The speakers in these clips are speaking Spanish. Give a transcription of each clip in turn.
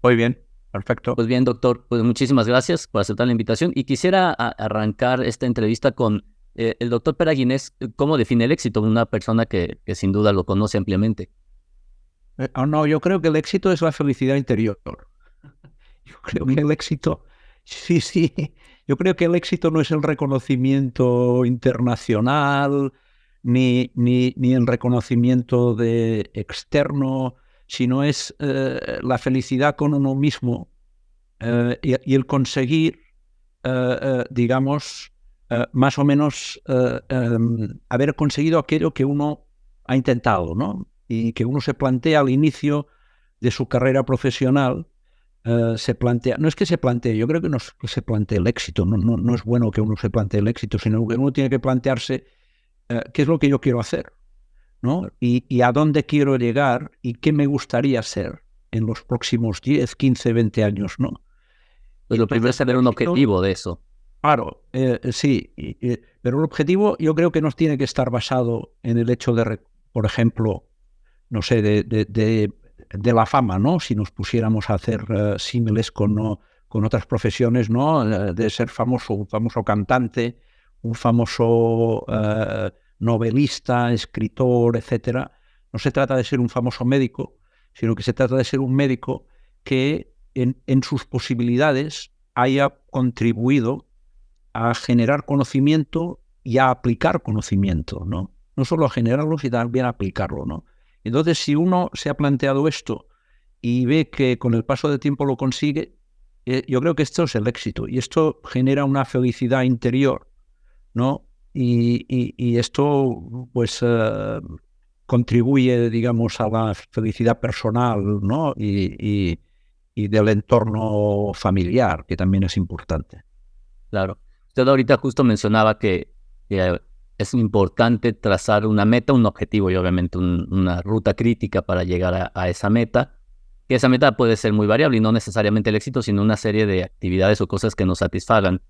Muy bien, perfecto. Pues bien, doctor, pues muchísimas gracias por aceptar la invitación y quisiera arrancar esta entrevista con el doctor Peraguinés. ¿Cómo define el éxito? Una persona que sin duda lo conoce ampliamente. No, yo creo que el éxito es la felicidad interior. Yo creo que el éxito, sí, sí, yo creo que el éxito no es el reconocimiento internacional, ni el reconocimiento de externo, sino es la felicidad con uno mismo y el conseguir, digamos, más o menos haber conseguido aquello que uno ha intentado, ¿no? Y que uno se plantea al inicio de su carrera profesional. Se plantea, no es que se plantee, yo creo que no es que se plantee el éxito, no es bueno que uno se plantee el éxito, sino que uno tiene que plantearse qué es lo que yo quiero hacer, ¿no? Y a dónde quiero llegar y qué me gustaría ser en los próximos 10, 15, 20 años, ¿no? Y Pues lo primero es entonces el tener un éxito, objetivo de eso. claro, sí, pero el objetivo yo creo que no tiene que estar basado en el hecho de, por ejemplo, no sé, de la fama, ¿no? Si nos pusiéramos a hacer símiles con, ¿no? con otras profesiones, ¿no? De ser famoso, un famoso cantante, un famoso novelista, escritor, etcétera. No se trata de ser un famoso médico, sino que se trata de ser un médico que en sus posibilidades haya contribuido a generar conocimiento y a aplicar conocimiento, ¿no? No solo a generarlo, sino también a aplicarlo, ¿no? Entonces, si uno se ha planteado esto y ve que con el paso del tiempo lo consigue, yo creo que esto es el éxito y esto genera una felicidad interior, ¿no? Y esto, pues, contribuye, digamos, a la felicidad personal, ¿no? Y del entorno familiar, que también es importante. Claro. Usted ahorita justo mencionaba que es importante trazar una meta, un objetivo y obviamente una ruta crítica para llegar a esa meta. Que esa meta puede ser muy variable y no necesariamente el éxito, sino una serie de actividades o cosas que nos satisfagan.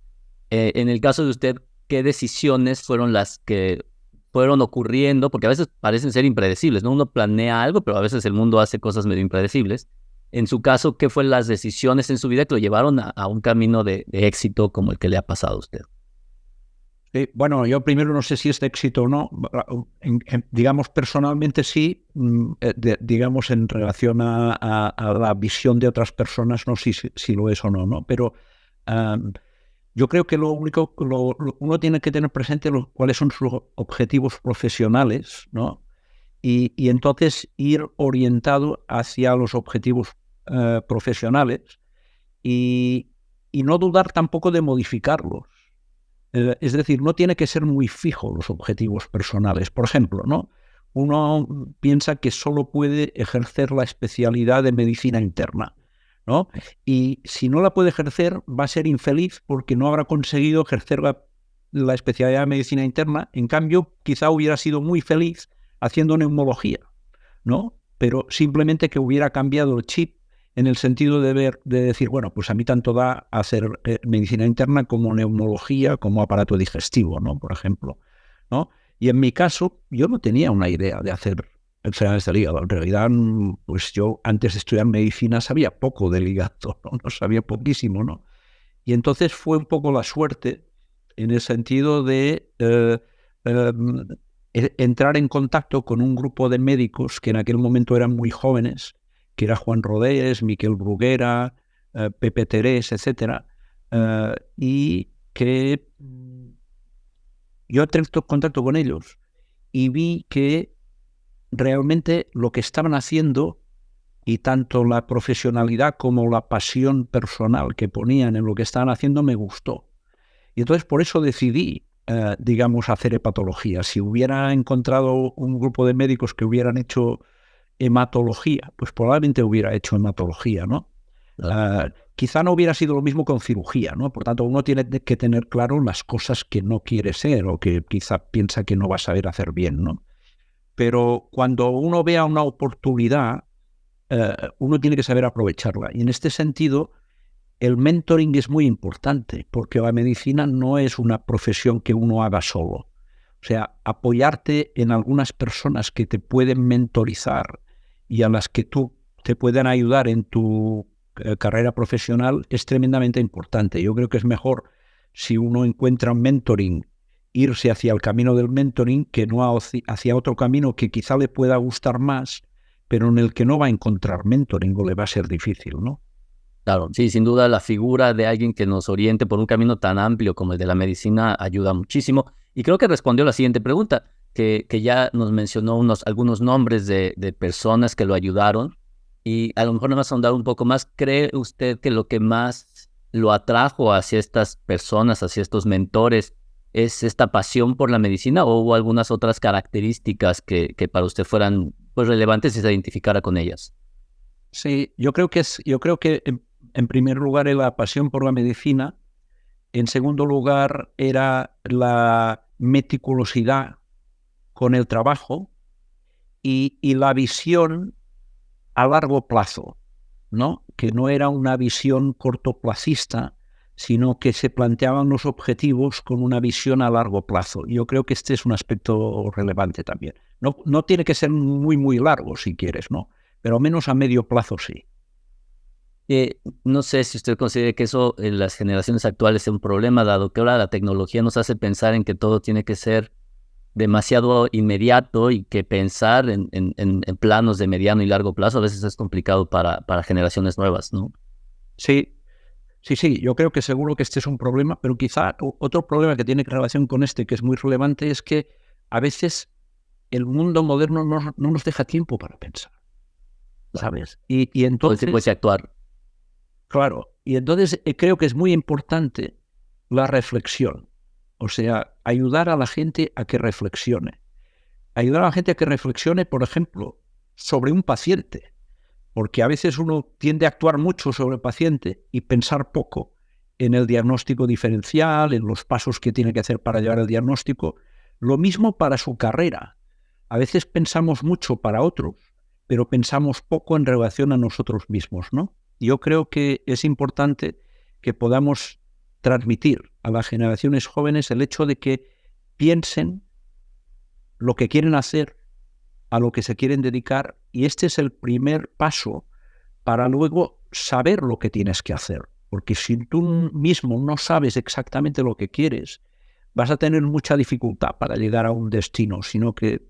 En el caso de usted, ¿qué decisiones fueron las que fueron ocurriendo? Porque a veces parecen ser impredecibles, ¿no? Uno planea algo, pero a veces el mundo hace cosas medio impredecibles. En su caso, ¿qué fueron las decisiones en su vida que lo llevaron a un camino de éxito como el que le ha pasado a usted? Bueno, yo primero no sé si es de éxito o no. Digamos, personalmente sí, digamos, en relación a la visión de otras personas, no sé si lo es o no, ¿no? Pero um, yo creo que lo único, uno tiene que tener presente cuáles son sus objetivos profesionales, ¿no? Y entonces ir orientado hacia los objetivos profesionales y, y no dudar tampoco de modificarlos. Es decir, no tiene que ser muy fijo los objetivos personales. Por ejemplo, ¿no? Uno piensa que solo puede ejercer la especialidad de medicina interna, ¿no? Y si no la puede ejercer, va a ser infeliz porque no habrá conseguido ejercer la especialidad de medicina interna. En cambio, quizá hubiera sido muy feliz haciendo neumología, ¿no? Pero simplemente que hubiera cambiado el chip en el sentido de decir, bueno, pues a mí tanto da hacer medicina interna como neumología, como aparato digestivo, ¿no? Por ejemplo, ¿no? Y en mi caso, yo no tenía una idea de hacer enfermedades del hígado. En realidad, pues yo antes de estudiar medicina sabía poco del hígado, ¿no? No sabía poquísimo, ¿no? Y entonces fue un poco la suerte en el sentido de eh, entrar en contacto con un grupo de médicos que en aquel momento eran muy jóvenes, que era Juan Rodés, Miquel Bruguera, Pepe Terés, etcétera, y que yo entré en contacto con ellos y vi que realmente lo que estaban haciendo y tanto la profesionalidad como la pasión personal que ponían en lo que estaban haciendo me gustó. Y entonces por eso decidí, digamos, hacer hepatología. Si hubiera encontrado un grupo de médicos que hubieran hecho hematología, pues probablemente hubiera hecho hematología, ¿no? Claro. Quizá no hubiera sido lo mismo con cirugía, ¿no? Por tanto, uno tiene que tener claro las cosas que no quiere ser o que quizá piensa que no va a saber hacer bien, ¿no? Pero cuando uno vea una oportunidad, uno tiene que saber aprovecharla. Y en este sentido, el mentoring es muy importante porque la medicina no es una profesión que uno haga solo. O sea, apoyarte en algunas personas que te pueden mentorizar y a las que tú te puedan ayudar en tu carrera profesional es tremendamente importante. Yo creo que es mejor, si uno encuentra un mentoring, irse hacia el camino del mentoring que no hacia otro camino que quizá le pueda gustar más, pero en el que no va a encontrar mentoring o le va a ser difícil, ¿no? Claro, sí, sin duda la figura de alguien que nos oriente por un camino tan amplio como el de la medicina ayuda muchísimo. Y creo que respondió la siguiente pregunta, que ya nos mencionó algunos nombres de personas que lo ayudaron. Y a lo mejor nada más ahondar un poco más, ¿cree usted que lo que más lo atrajo hacia estas personas, hacia estos mentores, es esta pasión por la medicina, o hubo algunas otras características que para usted fueran pues relevantes y se identificara con ellas? Sí, yo creo que en primer lugar era la pasión por la medicina, en segundo lugar era la meticulosidad con el trabajo y la visión a largo plazo, ¿no? Que no era una visión cortoplacista, sino que se planteaban los objetivos con una visión a largo plazo. Yo creo que este es un aspecto relevante también. No tiene que ser muy, muy largo, si quieres, ¿no? Pero al menos a medio plazo sí. No sé si usted considera que eso en las generaciones actuales es un problema, dado que ahora la tecnología nos hace pensar en que todo tiene que ser demasiado inmediato y que pensar en planos de mediano y largo plazo a veces es complicado para generaciones nuevas, ¿no? Sí, sí, yo creo que seguro que este es un problema, pero quizá otro problema que tiene relación con este, que es muy relevante, es que a veces el mundo moderno no nos deja tiempo para pensar, ¿sabes? Y Todo el entonces, tiempo hay que actuar. claro, y entonces creo que es muy importante la reflexión, o sea, ayudar a la gente a que reflexione. Ayudar a la gente a que reflexione, por ejemplo, sobre un paciente, porque a veces uno tiende a actuar mucho sobre el paciente y pensar poco en el diagnóstico diferencial, en los pasos que tiene que hacer para llevar el diagnóstico. Lo mismo para su carrera. A veces pensamos mucho para otros, pero pensamos poco en relación a nosotros mismos, ¿no? Yo creo que es importante que podamos transmitir a las generaciones jóvenes el hecho de que piensen lo que quieren hacer, a lo que se quieren dedicar, y este es el primer paso para luego saber lo que tienes que hacer. Porque si tú mismo no sabes exactamente lo que quieres, vas a tener mucha dificultad para llegar a un destino, sino que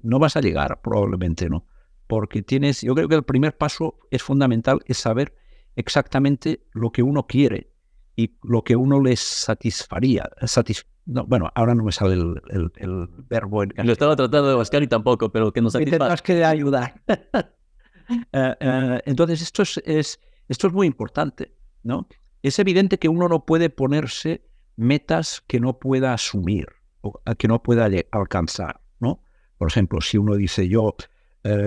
no vas a llegar, probablemente no. Porque yo creo que el primer paso es fundamental, es saber exactamente lo que uno quiere y lo que uno les satisfaría. No, bueno, ahora no me sale el verbo en Lo castellano. estaba tratando de buscar y tampoco, pero que nos Me satisfaga. tendrás que ayudar. Entonces, esto es muy importante, ¿no? Es evidente que uno no puede ponerse metas que no pueda asumir o que no pueda alcanzar, ¿no? Por ejemplo, si uno dice yo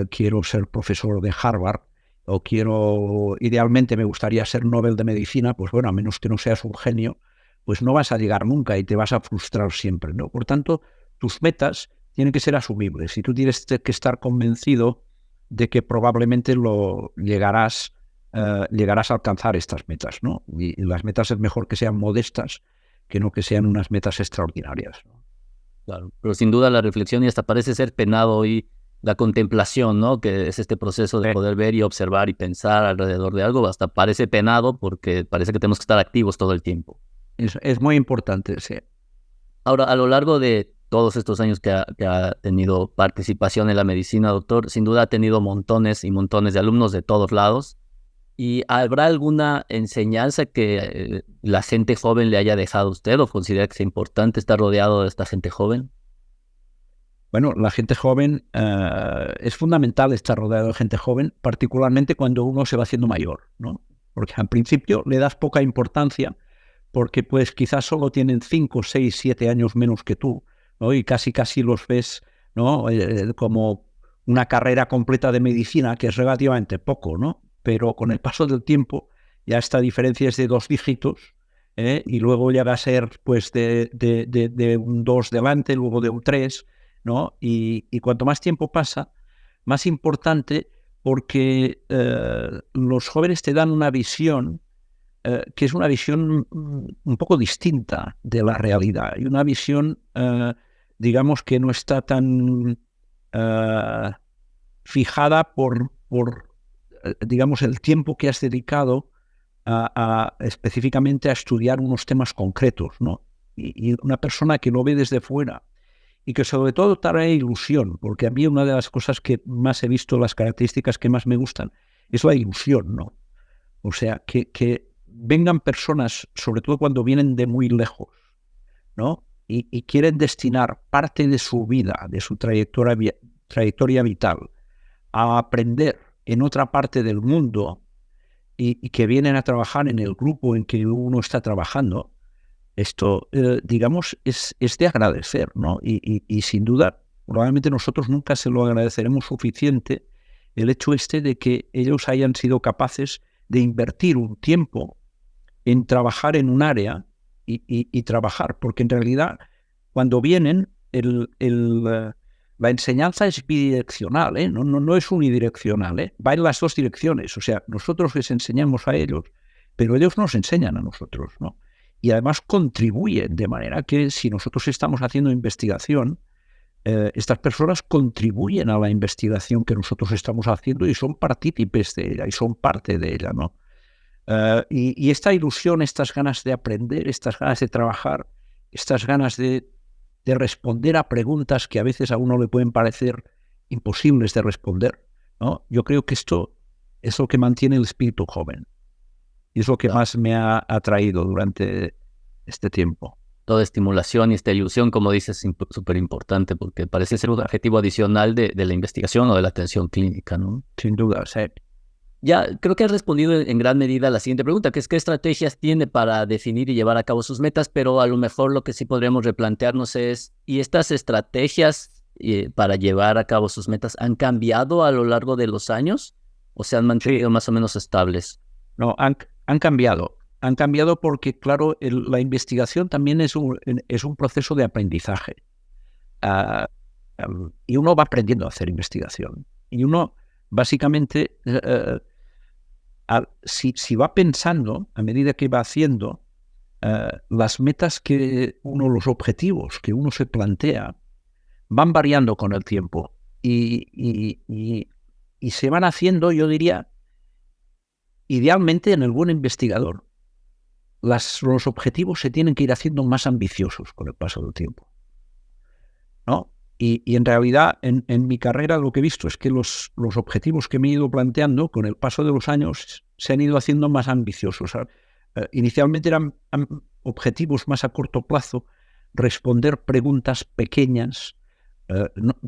quiero ser profesor de Harvard o idealmente me gustaría ser Nobel de Medicina, pues bueno, a menos que no seas un genio, pues no vas a llegar nunca y te vas a frustrar siempre, ¿no? Por tanto, tus metas tienen que ser asumibles y tú tienes que estar convencido de que probablemente llegarás a alcanzar estas metas, ¿no? Y las metas es mejor que sean modestas que no que sean unas metas extraordinarias, ¿no? Claro, pero sin duda la reflexión y hasta parece ser penado hoy la contemplación, ¿no? Que es este proceso de poder ver y observar y pensar alrededor de algo, hasta parece penado porque parece que tenemos que estar activos todo el tiempo. Es muy importante, sí. Ahora, a lo largo de todos estos años que ha tenido participación en la medicina, doctor, sin duda ha tenido montones y montones de alumnos de todos lados. ¿Y habrá alguna enseñanza que la gente joven le haya dejado a usted o considera que es importante estar rodeado de esta gente joven? Bueno, la gente joven, es fundamental estar rodeado de gente joven, particularmente cuando uno se va haciendo mayor, ¿no? Porque al principio le das poca importancia porque pues quizás solo tienen 5, 6, 7 años menos que tú, ¿no? Y casi los ves, ¿no? Como una carrera completa de medicina, que es relativamente poco, ¿no? Pero con el paso del tiempo ya esta diferencia es de 2 dígitos, y luego ya va a ser pues de un 2 delante, luego de un 3, ¿no? Y cuanto más tiempo pasa, más importante, porque los jóvenes te dan una visión que es una visión un poco distinta de la realidad y una visión, digamos, que no está tan fijada por digamos, el tiempo que has dedicado específicamente a estudiar unos temas concretos, ¿no? Y una persona que lo ve desde fuera y que sobre todo trae ilusión, porque a mí una de las cosas que más he visto, las características que más me gustan, es la ilusión, ¿no? O sea, que vengan personas, sobre todo cuando vienen de muy lejos, ¿no? Y quieren destinar parte de su vida, de su trayectoria vital, a aprender en otra parte del mundo y que vienen a trabajar en el grupo en que uno está trabajando. Esto, digamos, es de agradecer, ¿no? Y sin duda, probablemente nosotros nunca se lo agradeceremos suficiente el hecho de que ellos hayan sido capaces de invertir un tiempo en trabajar en un área y trabajar, porque en realidad cuando vienen la enseñanza es bidireccional, ¿eh? No es unidireccional, ¿eh? Va en las dos direcciones. O sea, nosotros les enseñamos a ellos, pero ellos nos enseñan a nosotros, ¿no? Y además contribuyen, de manera que si nosotros estamos haciendo investigación, estas personas contribuyen a la investigación que nosotros estamos haciendo y son partícipes de ella y son parte de ella, ¿no? Y esta ilusión, estas ganas de aprender, estas ganas de trabajar, estas ganas de responder a preguntas que a veces a uno le pueden parecer imposibles de responder, ¿no? Yo creo que esto es lo que mantiene el espíritu joven y es lo que más me ha atraído durante este tiempo. Toda estimulación y esta ilusión, como dices, es súper importante porque parece ser un objetivo adicional de la investigación o de la atención clínica, ¿no? Sin duda, sí. Ya, creo que has respondido en gran medida a la siguiente pregunta, que es qué estrategias tiene para definir y llevar a cabo sus metas, pero a lo mejor lo que sí podríamos replantearnos es, ¿y estas estrategias para llevar a cabo sus metas han cambiado a lo largo de los años o se han mantenido más o menos estables? No, han cambiado. Han cambiado porque, claro, la investigación también es un proceso de aprendizaje. Y uno va aprendiendo a hacer investigación. Y uno, básicamente, si va pensando, a medida que va haciendo, las metas los objetivos que uno se plantea, van variando con el tiempo. Y se van haciendo, yo diría, idealmente en el buen investigador, los objetivos se tienen que ir haciendo más ambiciosos con el paso del tiempo, ¿no? Y en realidad, en mi carrera lo que he visto es que los objetivos que me he ido planteando con el paso de los años se han ido haciendo más ambiciosos. Inicialmente eran objetivos más a corto plazo, responder preguntas pequeñas,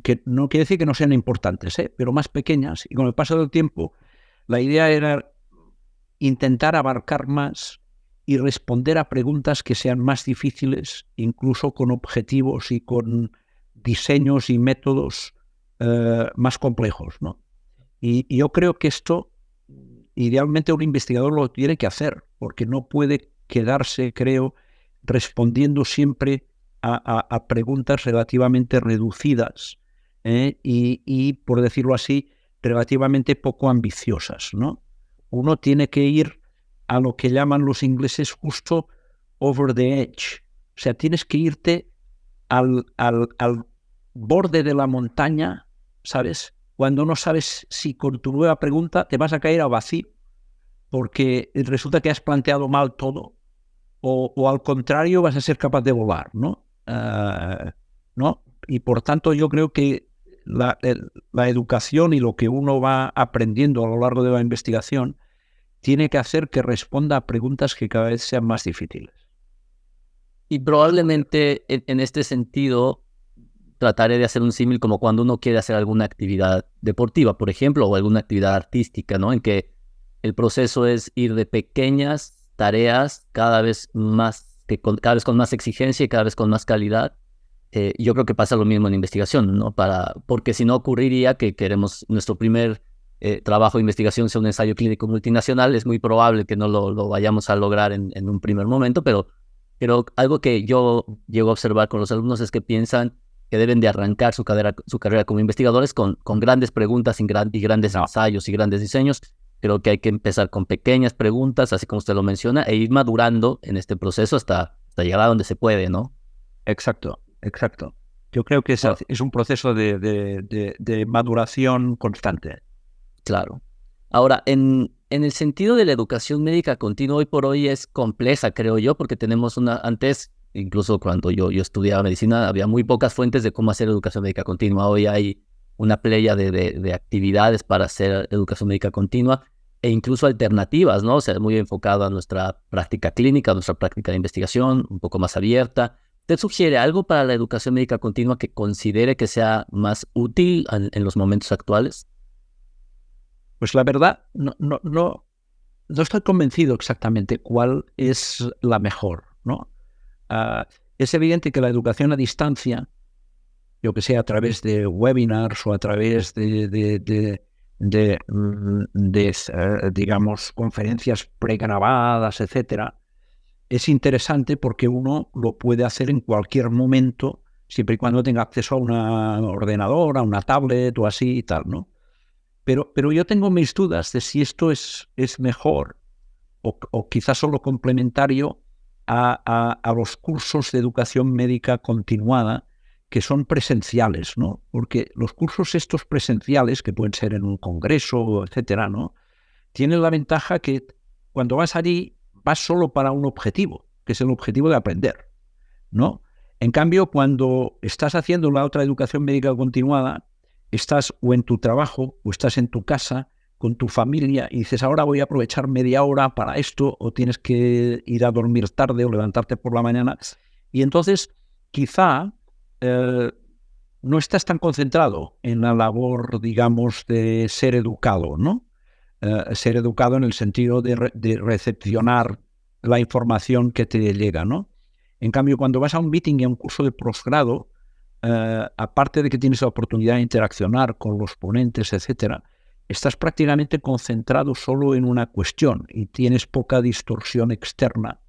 que no quiere decir que no sean importantes, pero más pequeñas. Y con el paso del tiempo, la idea era intentar abarcar más y responder a preguntas que sean más difíciles, incluso con objetivos y con diseños y métodos más complejos, ¿no? Y yo creo que esto, idealmente, un investigador lo tiene que hacer, porque no puede quedarse, creo, respondiendo siempre a preguntas relativamente reducidas y, por decirlo así, relativamente poco ambiciosas, ¿no? Uno tiene que ir a lo que llaman los ingleses justo over the edge. O sea, tienes que irte al borde de la montaña, ¿sabes? Cuando no sabes si con tu nueva pregunta te vas a caer a vacío, porque resulta que has planteado mal todo, o al contrario vas a ser capaz de volar, ¿no? ¿No? Y por tanto yo creo que la educación y lo que uno va aprendiendo a lo largo de la investigación tiene que hacer que responda a preguntas que cada vez sean más difíciles. Y probablemente en este sentido trataré de hacer un símil como cuando uno quiere hacer alguna actividad deportiva, por ejemplo, o alguna actividad artística, ¿no? En que el proceso es ir de pequeñas tareas cada vez con más exigencia y cada vez con más calidad. Yo creo que pasa lo mismo en investigación, ¿no? Porque si no ocurriría que queremos nuestro primer trabajo de investigación sea un ensayo clínico multinacional, es muy probable que no lo vayamos a lograr en un primer momento, pero algo que yo llego a observar con los alumnos es que piensan que deben de arrancar su carrera como investigadores con grandes preguntas y grandes ensayos y grandes diseños. Creo que hay que empezar con pequeñas preguntas, así como usted lo menciona, e ir madurando en este proceso hasta llegar a donde se puede, ¿no? Exacto. Yo creo que es un proceso de maduración constante. Claro. Ahora, en el sentido de la educación médica continua, hoy por hoy es compleja, creo yo, porque tenemos antes, incluso cuando yo estudiaba medicina, había muy pocas fuentes de cómo hacer educación médica continua. Hoy hay una playa de actividades para hacer educación médica continua e incluso alternativas, ¿no? O sea, muy enfocado a nuestra práctica clínica, a nuestra práctica de investigación, un poco más abierta. ¿Usted sugiere algo para la educación médica continua que considere que sea más útil en los momentos actuales? Pues la verdad, no estoy convencido exactamente cuál es la mejor, ¿no? Es evidente que la educación a distancia, yo que sé, a través de webinars o a través digamos, conferencias pregrabadas, etcétera, es interesante porque uno lo puede hacer en cualquier momento, siempre y cuando tenga acceso a una ordenador, a una tablet o así y tal, ¿no? Pero yo tengo mis dudas de si esto es mejor o quizás solo complementario a los cursos de educación médica continuada que son presenciales, ¿no? Porque los cursos estos presenciales, que pueden ser en un congreso, etcétera, ¿no? Tienen la ventaja que cuando vas allí vas solo para un objetivo, que es el objetivo de aprender, ¿no? En cambio, cuando estás haciendo la otra educación médica continuada, estás o en tu trabajo o estás en tu casa con tu familia y dices, ahora voy a aprovechar media hora para esto, o tienes que ir a dormir tarde o levantarte por la mañana. Y entonces, quizá no estás tan concentrado en la labor, digamos, de ser educado, ¿no? Ser educado en el sentido de recepcionar la información que te llega, ¿no? En cambio, cuando vas a un meeting y a un curso de posgrado, aparte de que tienes la oportunidad de interaccionar con los ponentes, etcétera, estás prácticamente concentrado solo en una cuestión y tienes poca distorsión externa,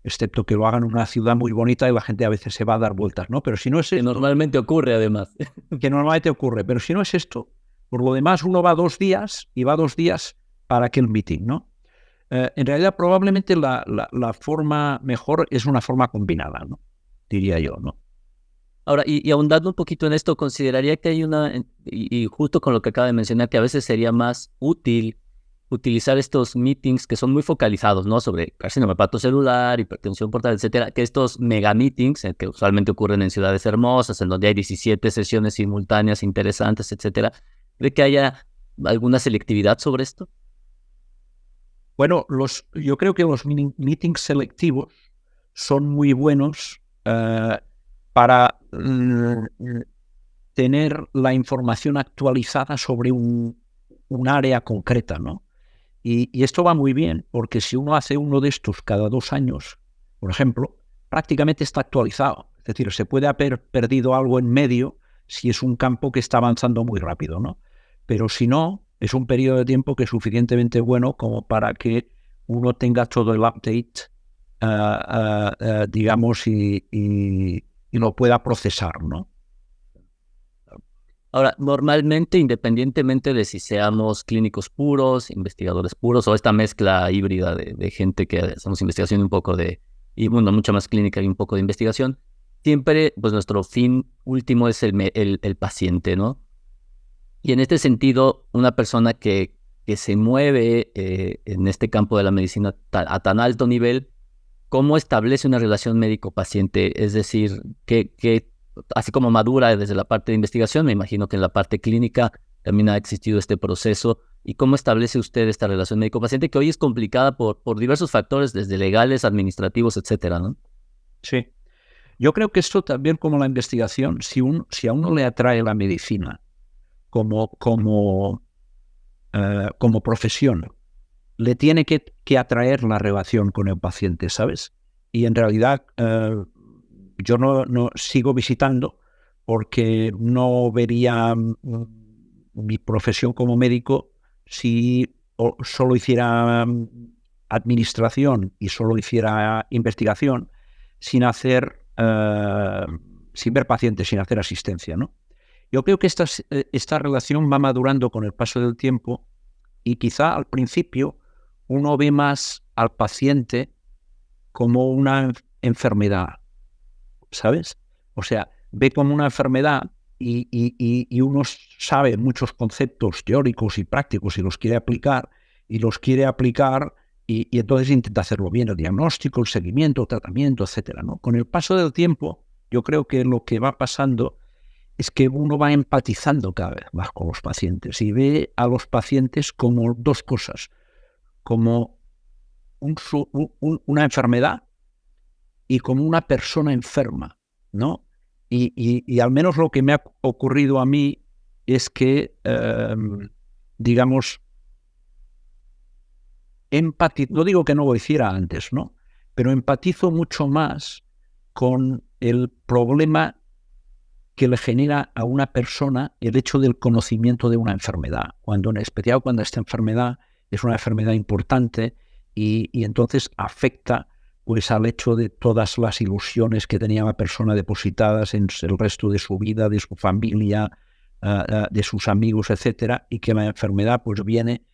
excepto que lo hagan en una ciudad muy bonita y la gente a veces se va a dar vueltas, ¿no? Pero si no es Que esto, normalmente ocurre además. que normalmente ocurre, pero si no es esto, por lo demás uno va 2 días y va 2 días para aquel meeting, ¿no? En realidad probablemente la forma mejor es una forma combinada, ¿no? Diría yo, ¿no? Ahora, y ahondando un poquito en esto, consideraría que hay y justo con lo que acaba de mencionar, que a veces sería más útil utilizar estos meetings que son muy focalizados, ¿no? Sobre carcinoma hepatocelular, hipertensión portal, etcétera, que estos mega meetings, que usualmente ocurren en ciudades hermosas, en donde hay 17 sesiones simultáneas interesantes, etcétera. ¿Cree que haya alguna selectividad sobre esto? Bueno, yo creo que los meetings selectivos son muy buenos para tener la información actualizada sobre un área concreta, ¿no? Y esto va muy bien, porque si uno hace uno de estos cada 2 años, por ejemplo, prácticamente está actualizado. Es decir, se puede haber perdido algo en medio si es un campo que está avanzando muy rápido, ¿no? Pero si no, es un periodo de tiempo que es suficientemente bueno como para que uno tenga todo el update, digamos, y lo pueda procesar, ¿no? Ahora, normalmente, independientemente de si seamos clínicos puros, investigadores puros, o esta mezcla híbrida de gente que hacemos investigación un poco y bueno, mucha más clínica y un poco de investigación, siempre, pues nuestro fin último es el paciente, ¿no? Y en este sentido, una persona que se mueve en este campo de la medicina a tan alto nivel, ¿cómo establece una relación médico-paciente? Es decir, así como madura desde la parte de investigación, me imagino que en la parte clínica también ha existido este proceso. ¿Y cómo establece usted esta relación médico-paciente que hoy es complicada por diversos factores, desde legales, administrativos, etcétera, ¿no? Sí. Yo creo que esto también, como la investigación, si a uno le atrae la medicina como profesión, le tiene que atraer la relación con el paciente, ¿sabes? Y en realidad yo no sigo visitando porque no vería mi profesión como médico si solo hiciera administración y solo hiciera investigación sin ver pacientes, sin hacer asistencia, ¿no? Yo creo que esta relación va madurando con el paso del tiempo y quizá al principio uno ve más al paciente como una enfermedad, ¿sabes? O sea, ve como una enfermedad y uno sabe muchos conceptos teóricos y prácticos y los quiere aplicar, y entonces intenta hacerlo bien, el diagnóstico, el seguimiento, el tratamiento, etcétera, ¿no? Con el paso del tiempo, yo creo que lo que va pasando es que uno va empatizando cada vez más con los pacientes y ve a los pacientes como dos cosas, como una enfermedad y como una persona enferma, ¿no? Y al menos lo que me ha ocurrido a mí es que, digamos, no digo que no lo hiciera antes, ¿no? Pero empatizo mucho más con el problema que le genera a una persona el hecho del conocimiento de una enfermedad, en especial cuando esta enfermedad es una enfermedad importante y entonces afecta pues al hecho de todas las ilusiones que tenía la persona depositadas en el resto de su vida, de su familia, de sus amigos, etcétera, y que la enfermedad pues viene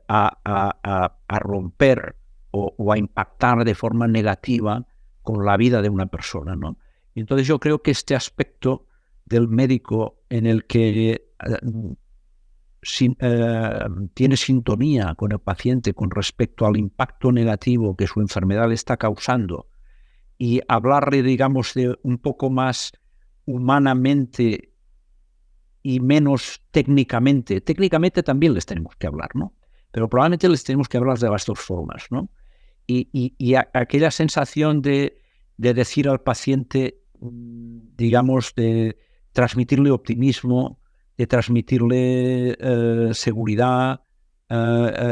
a romper o a impactar de forma negativa con la vida de una persona, ¿no? Y entonces yo creo que este aspecto del médico en el que tiene sintonía con el paciente con respecto al impacto negativo que su enfermedad le está causando y hablarle, digamos, de un poco más humanamente y menos técnicamente. Técnicamente también les tenemos que hablar, ¿no? Pero probablemente les tenemos que hablar de las dos formas, ¿no? Y aquella sensación de decir al paciente, digamos, de transmitirle optimismo, de transmitirle seguridad,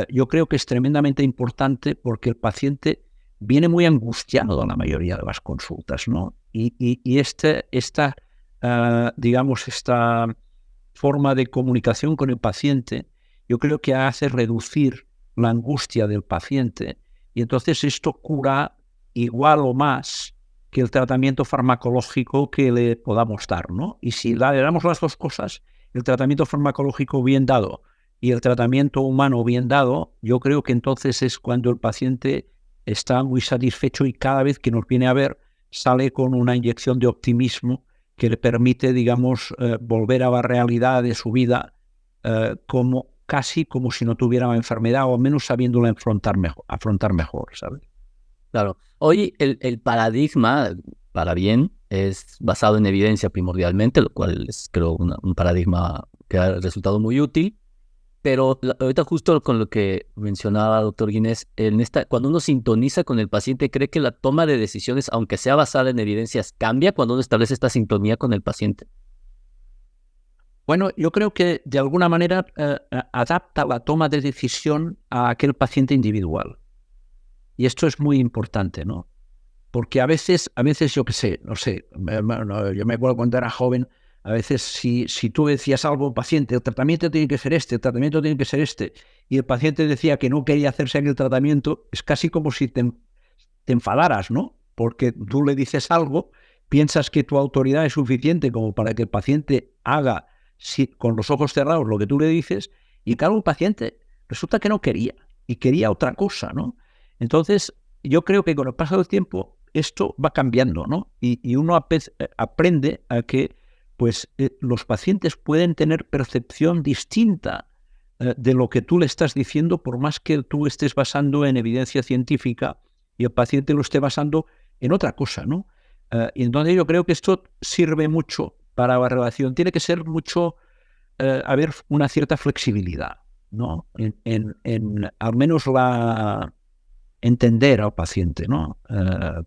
yo creo que es tremendamente importante porque el paciente viene muy angustiado a la mayoría de las consultas, ¿no? Y esta forma de comunicación con el paciente, yo creo que hace reducir la angustia del paciente y entonces esto cura igual o más que el tratamiento farmacológico que le podamos dar, ¿no? Y si le damos las dos cosas, el tratamiento farmacológico bien dado y el tratamiento humano bien dado, yo creo que entonces es cuando el paciente está muy satisfecho y cada vez que nos viene a ver sale con una inyección de optimismo que le permite, digamos, volver a la realidad de su vida casi como si no tuviera la enfermedad o al menos sabiéndola afrontar mejor, ¿sabes? Claro. Hoy el paradigma, para bien, es basado en evidencia primordialmente, lo cual es, creo, un paradigma que ha resultado muy útil. Pero ahorita justo con lo que mencionaba doctor Guinness, cuando uno sintoniza con el paciente, ¿cree que la toma de decisiones, aunque sea basada en evidencias, cambia cuando uno establece esta sintonía con el paciente? Bueno, yo creo que de alguna manera adapta la toma de decisión a aquel paciente individual. Y esto es muy importante, ¿no? Porque a veces yo qué sé, no sé, yo me acuerdo cuando era joven, a veces si tú decías algo a un paciente, el tratamiento tiene que ser este, el tratamiento tiene que ser este, y el paciente decía que no quería hacerse aquel tratamiento, es casi como si te enfadaras, ¿no? Porque tú le dices algo, piensas que tu autoridad es suficiente como para que el paciente haga con los ojos cerrados lo que tú le dices, y claro, el paciente resulta que no quería, y quería otra cosa, ¿no? Entonces, yo creo que con el paso del tiempo esto va cambiando, ¿no? Y uno aprende a que pues, los pacientes pueden tener percepción distinta de lo que tú le estás diciendo, por más que tú estés basando en evidencia científica y el paciente lo esté basando en otra cosa, ¿no? Y entonces yo creo que esto sirve mucho para la relación. Tiene que ser mucho, haber una cierta flexibilidad, ¿no? En al menos entender al paciente, ¿no?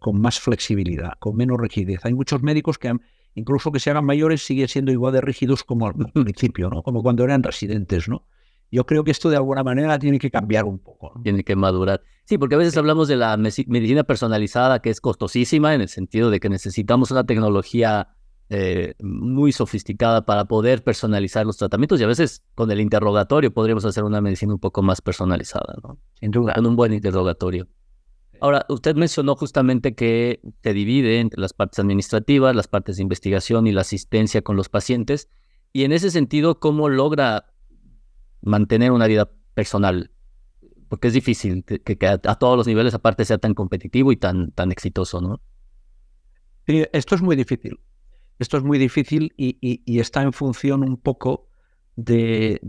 Con más flexibilidad, con menos rigidez. Hay muchos médicos que, incluso que se hagan mayores, siguen siendo igual de rígidos como al principio, ¿no? Como cuando eran residentes, ¿no? Yo creo que esto de alguna manera tiene que cambiar un poco, ¿no? Tiene que madurar. Sí, porque a veces hablamos de la medicina personalizada, que es costosísima, en el sentido de que necesitamos una tecnología muy sofisticada para poder personalizar los tratamientos, y a veces con el interrogatorio podríamos hacer una medicina un poco más personalizada, ¿no? Sin duda. Con un buen interrogatorio. Ahora, usted mencionó justamente que se divide entre las partes administrativas, las partes de investigación y la asistencia con los pacientes, y en ese sentido, ¿cómo logra mantener una vida personal? Porque es difícil que a todos los niveles aparte sea tan competitivo y tan exitoso, ¿no? Sí, esto es muy difícil. Esto es muy difícil y está en función un poco de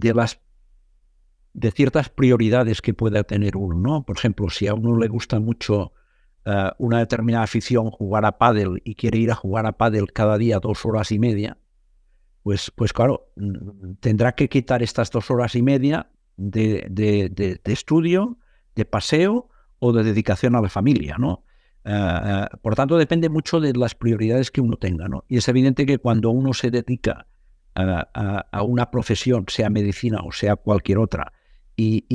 ciertas prioridades que pueda tener uno, ¿no? Por ejemplo, si a uno le gusta mucho una determinada afición, jugar a pádel, y quiere ir a jugar a pádel cada día 2 horas y media, pues claro, tendrá que quitar estas 2 horas y media de estudio, de paseo o de dedicación a la familia, ¿no? Por tanto, depende mucho de las prioridades que uno tenga, ¿no? Y es evidente que cuando uno se dedica a una profesión, sea medicina o sea cualquier otra, y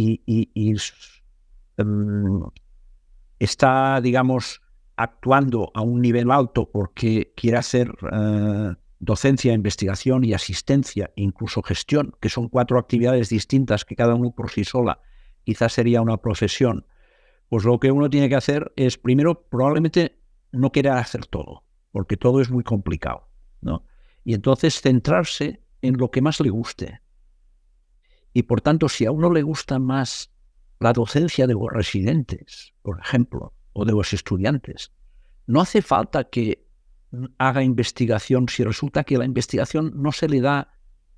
está, digamos, actuando a un nivel alto porque quiere hacer docencia, investigación y asistencia, incluso gestión, que son 4 actividades distintas que cada uno por sí sola quizás sería una profesión, pues lo que uno tiene que hacer es, primero, probablemente no querer hacer todo, porque todo es muy complicado, ¿no? Y entonces centrarse en lo que más le guste. Y por tanto, si a uno le gusta más la docencia de los residentes, por ejemplo, o de los estudiantes, no hace falta que haga investigación si resulta que la investigación no se le da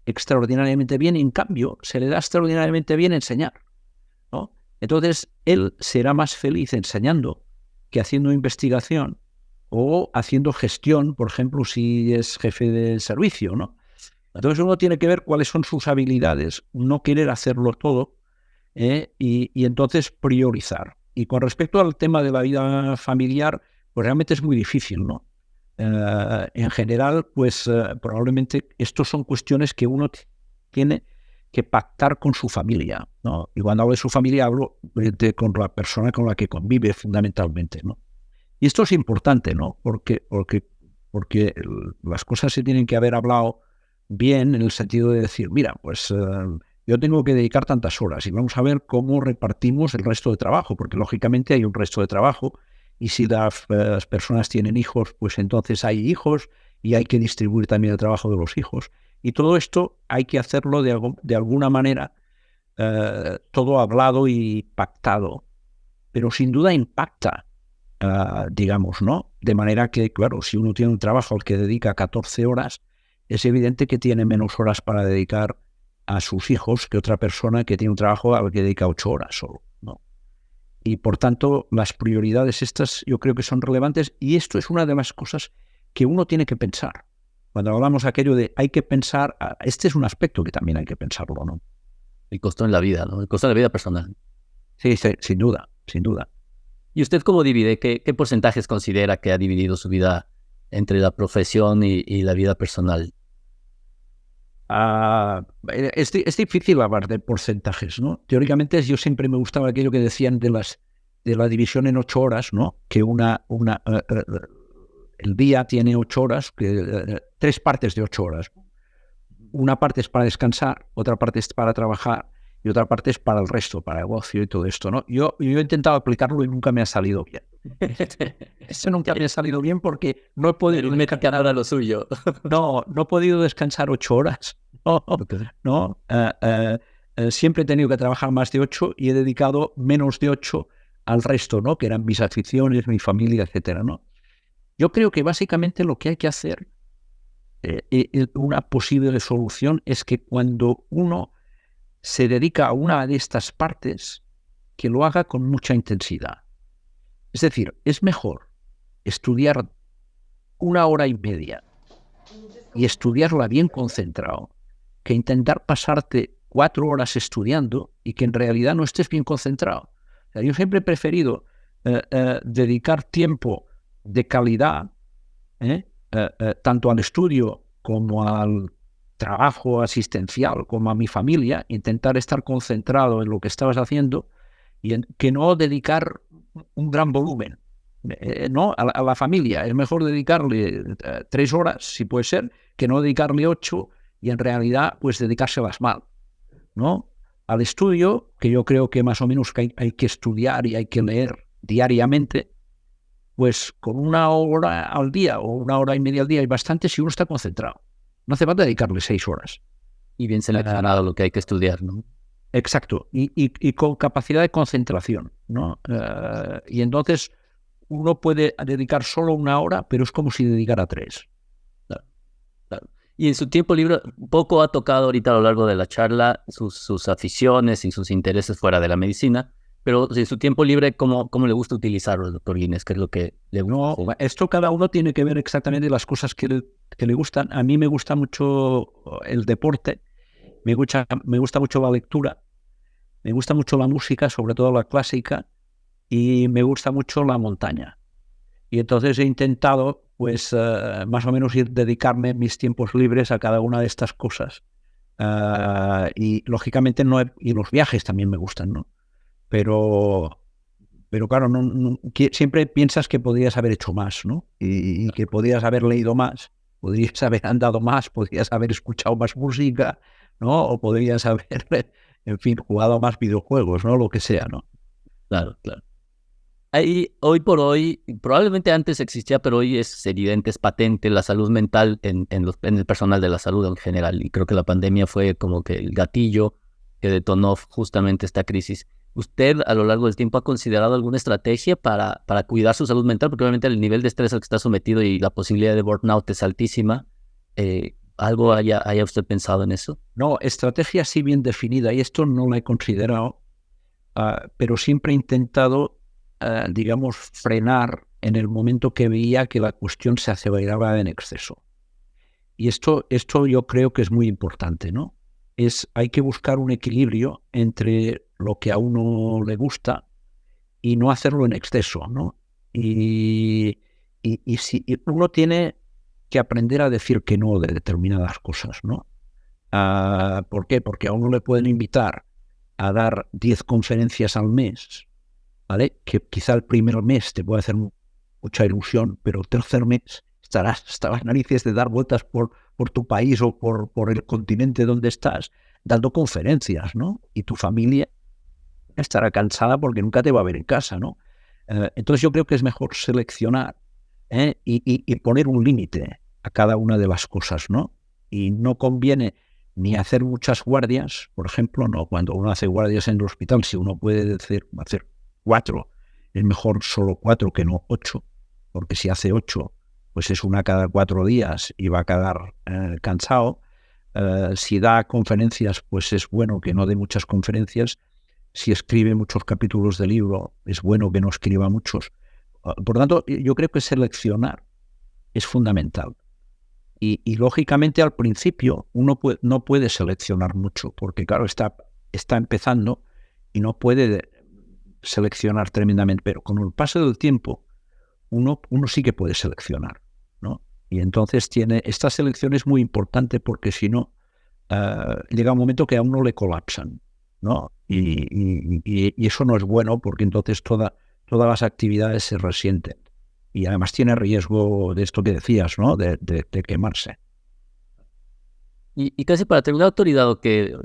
extraordinariamente bien, en cambio, se le da extraordinariamente bien enseñar, ¿no? Entonces, él será más feliz enseñando que haciendo investigación o haciendo gestión, por ejemplo, si es jefe de servicio, ¿no? Entonces uno tiene que ver cuáles son sus habilidades, no querer hacerlo todo, y entonces priorizar. Y con respecto al tema de la vida familiar, pues realmente es muy difícil, ¿no? En general, pues probablemente estos son cuestiones que uno tiene que pactar con su familia, ¿no? Y cuando hablo de su familia, hablo con la persona con la que convive fundamentalmente, ¿no? Y esto es importante, ¿no? Porque las cosas se tienen que haber hablado bien, en el sentido de decir, mira, pues yo tengo que dedicar tantas horas y vamos a ver cómo repartimos el resto de trabajo, porque lógicamente hay un resto de trabajo, y si las personas tienen hijos, pues entonces hay hijos y hay que distribuir también el trabajo de los hijos. Y todo esto hay que hacerlo de alguna manera, todo hablado y pactado, pero sin duda impacta, digamos, ¿no? De manera que, claro, si uno tiene un trabajo al que dedica 14 horas, es evidente que tiene menos horas para dedicar a sus hijos que otra persona que tiene un trabajo al que dedica 8 horas solo, ¿no? Y por tanto, las prioridades estas yo creo que son relevantes, y esto es una de las cosas que uno tiene que pensar. Cuando hablamos aquello de hay que pensar, este es un aspecto que también hay que pensarlo, ¿no? El costo en la vida, ¿no? El costo en la vida personal. Sí, sin duda, sin duda. ¿Y usted cómo divide? ¿Qué porcentajes considera que ha dividido su vida entre la profesión y la vida personal? Es difícil hablar de porcentajes, ¿no? Teóricamente yo siempre me gustaba aquello que decían de la división en 8 horas, ¿no? Que el día tiene 8 horas, 3 partes de 8 horas. Una parte es para descansar, otra parte es para trabajar y otra parte es para el resto, para el ocio y todo esto, ¿no? Yo he intentado aplicarlo y nunca me ha salido bien. Eso nunca me ha salido bien porque no he podido descansar lo suyo. No he podido descansar 8 horas. No. Siempre he tenido que trabajar más de 8 y he dedicado menos de 8 al resto, ¿no? Que eran mis aficiones, mi familia, etcétera, ¿no? Yo creo que básicamente lo que hay que hacer, una posible solución, es que cuando uno se dedica a una de estas partes, que lo haga con mucha intensidad. Es decir, es mejor estudiar 1 hora y media y estudiarla bien concentrado que intentar pasarte 4 horas estudiando y que en realidad no estés bien concentrado. O sea, yo siempre he preferido dedicar tiempo de calidad, tanto al estudio como al trabajo asistencial, como a mi familia, intentar estar concentrado en lo que estabas haciendo y que no dedicar un gran volumen. No, a la familia es mejor dedicarle 3 horas, si puede ser, que no dedicarle 8 y en realidad pues dedicárselas mal, ¿no? Al estudio, que yo creo que más o menos hay que estudiar y hay que leer diariamente, pues con 1 hora al día o 1 hora y media al día es bastante si uno está concentrado. No hace falta dedicarle 6 horas. Y bien seleccionado lo que hay que estudiar, ¿no? Exacto, y con capacidad de concentración, ¿no? Y entonces uno puede dedicar solo 1 hora, pero es como si dedicara 3. Claro. Y en su tiempo libre, poco ha tocado ahorita a lo largo de la charla sus aficiones y sus intereses fuera de la medicina, pero en su tiempo libre, ¿cómo le gusta utilizarlo, doctor Guinness? ¿Qué es lo que le gusta No, hacer? esto cada uno tiene que ver exactamente las cosas que le gustan. A mí me gusta mucho el deporte, me gusta mucho la lectura, me gusta mucho la música, sobre todo la clásica, y me gusta mucho la montaña. Y entonces he intentado, pues, más o menos dedicarme mis tiempos libres a cada una de estas cosas. Y lógicamente y los viajes también me gustan, ¿no? Pero, pero claro, siempre piensas que podrías haber hecho más, ¿no? Y que podrías haber leído más, podrías haber andado más, podrías haber escuchado más música, ¿no? O podrías haber, en fin, jugado más videojuegos, ¿no? Lo que sea, ¿no? Claro, claro. Ahí, hoy por hoy, probablemente antes existía, pero hoy es evidente, es patente la salud mental en el personal de la salud en general. Y creo que la pandemia fue como que el gatillo que detonó justamente esta crisis. ¿Usted a lo largo del tiempo ha considerado alguna estrategia para cuidar su salud mental? Porque obviamente el nivel de estrés al que está sometido y la posibilidad de burnout es altísima. ¿Algo haya usted pensado en eso? No, estrategia sí bien definida, y esto no la he considerado, pero siempre he intentado, digamos, frenar en el momento que veía que la cuestión se aceleraba en exceso. Y esto yo creo que es muy importante, ¿no? Hay que buscar un equilibrio entre lo que a uno le gusta y no hacerlo en exceso, ¿no? Y uno tiene que aprender a decir que no de determinadas cosas, ¿no? ¿Por qué? Porque a uno le pueden invitar a dar 10 conferencias al mes, ¿vale? Que quizá el primer mes te puede hacer mucha ilusión, pero el tercer mes estarás hasta las narices de dar vueltas por tu país o por el continente donde estás, dando conferencias, ¿no? Y tu familia estará cansada porque nunca te va a ver en casa, ¿no? Entonces yo creo que es mejor seleccionar, y poner un límite a cada una de las cosas, ¿no? Y no conviene ni hacer muchas guardias, por ejemplo, no, cuando uno hace guardias en el hospital, si uno puede hacer 4, es mejor solo 4 que no 8, porque si hace 8, pues es una cada 4 días y va a quedar cansado. Si da conferencias, pues es bueno que no dé muchas conferencias. Si escribe muchos capítulos de libro, es bueno que no escriba muchos. Por tanto, yo creo que seleccionar es fundamental. Y lógicamente al principio uno no puede seleccionar mucho, porque claro, está empezando y no puede seleccionar tremendamente, pero con el paso del tiempo uno sí que puede seleccionar, ¿no? Y entonces esta selección es muy importante porque si no, llega un momento que a uno le colapsan, ¿no? Y eso no es bueno porque entonces todas las actividades se resienten. Y además tiene riesgo de esto que decías, ¿no? De quemarse. Y casi para terminar, autoridad, que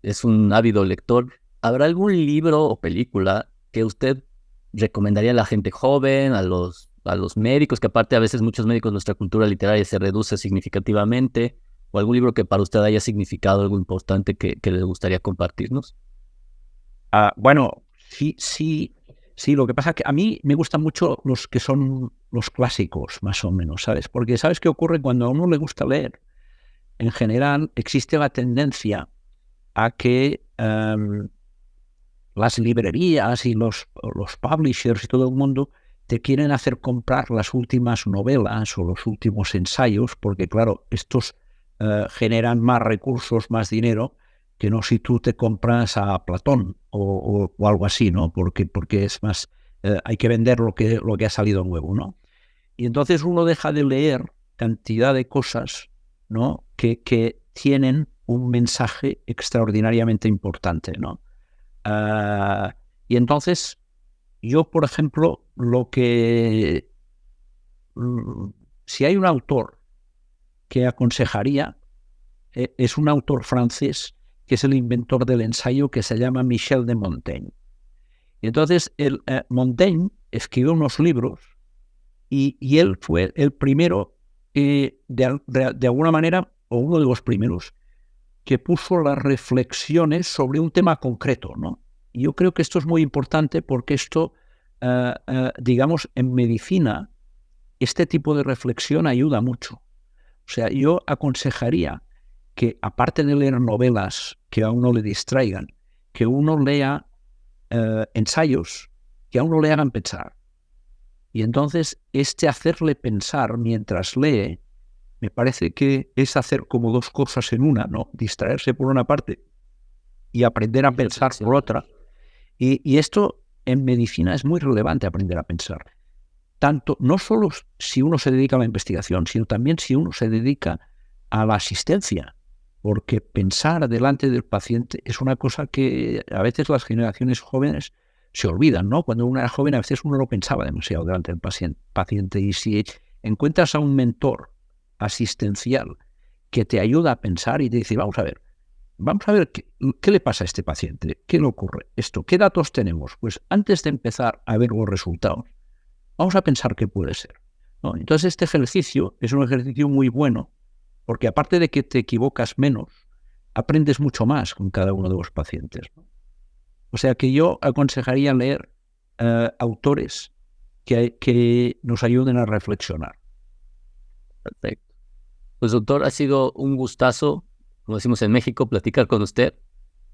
es un ávido lector, ¿habrá algún libro o película que usted recomendaría a la gente joven, a los médicos, que aparte a veces muchos médicos nuestra cultura literaria se reduce significativamente, o algún libro que para usted haya significado algo importante que le gustaría compartirnos? Bueno, sí, lo que pasa es que a mí me gustan mucho los que son los clásicos, más o menos, ¿sabes? Porque ¿sabes qué ocurre? Cuando a uno le gusta leer, en general existe la tendencia a que las librerías y los publishers y todo el mundo te quieren hacer comprar las últimas novelas o los últimos ensayos, porque claro, estos generan más recursos, más dinero, que no si tú te compras a Platón o algo así, ¿no? Porque es más, hay que vender lo que ha salido nuevo, ¿no? Y entonces uno deja de leer cantidad de cosas, ¿no? Que tienen un mensaje extraordinariamente importante, ¿no? Y entonces yo, por ejemplo, si hay un autor que aconsejaría, es un autor francés que es el inventor del ensayo, que se llama Michel de Montaigne. Y entonces Montaigne escribió unos libros y él fue el primero, de alguna manera, o uno de los primeros, que puso las reflexiones sobre un tema concreto, ¿no? Y yo creo que esto es muy importante porque esto, digamos, en medicina, este tipo de reflexión ayuda mucho. O sea, yo aconsejaría que, aparte de leer novelas que a uno le distraigan, que uno lea ensayos que a uno le hagan pensar. Y entonces hacerle pensar mientras lee, me parece que es hacer como dos cosas en una, ¿no? Distraerse por una parte y aprender a pensar por otra. Y esto en medicina es muy relevante, aprender a pensar. Tanto, no solo si uno se dedica a la investigación, sino también si uno se dedica a la asistencia, porque pensar delante del paciente es una cosa que a veces las generaciones jóvenes se olvidan, ¿no? Cuando uno era joven a veces uno no pensaba demasiado delante del paciente, y si encuentras a un mentor asistencial que te ayuda a pensar y te dice, vamos a ver qué le pasa a este paciente, qué le ocurre, qué datos tenemos, pues antes de empezar a ver los resultados, vamos a pensar qué puede ser, ¿no? Entonces este ejercicio es un ejercicio muy bueno, porque aparte de que te equivocas menos, aprendes mucho más con cada uno de los pacientes, ¿no? O sea que yo aconsejaría leer autores que nos ayuden a reflexionar. Perfecto. Pues doctor, ha sido un gustazo, como decimos en México, platicar con usted.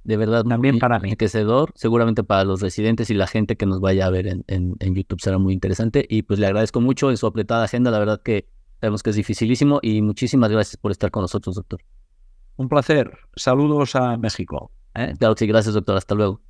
De verdad, también muy para mí. enriquecedor. Seguramente para los residentes y la gente que nos vaya a ver en YouTube será muy interesante. Y pues le agradezco mucho en su apretada agenda. La verdad que sabemos que es dificilísimo y muchísimas gracias por estar con nosotros, doctor. Un placer. Saludos a México. Claro que sí, gracias, doctor. Hasta luego.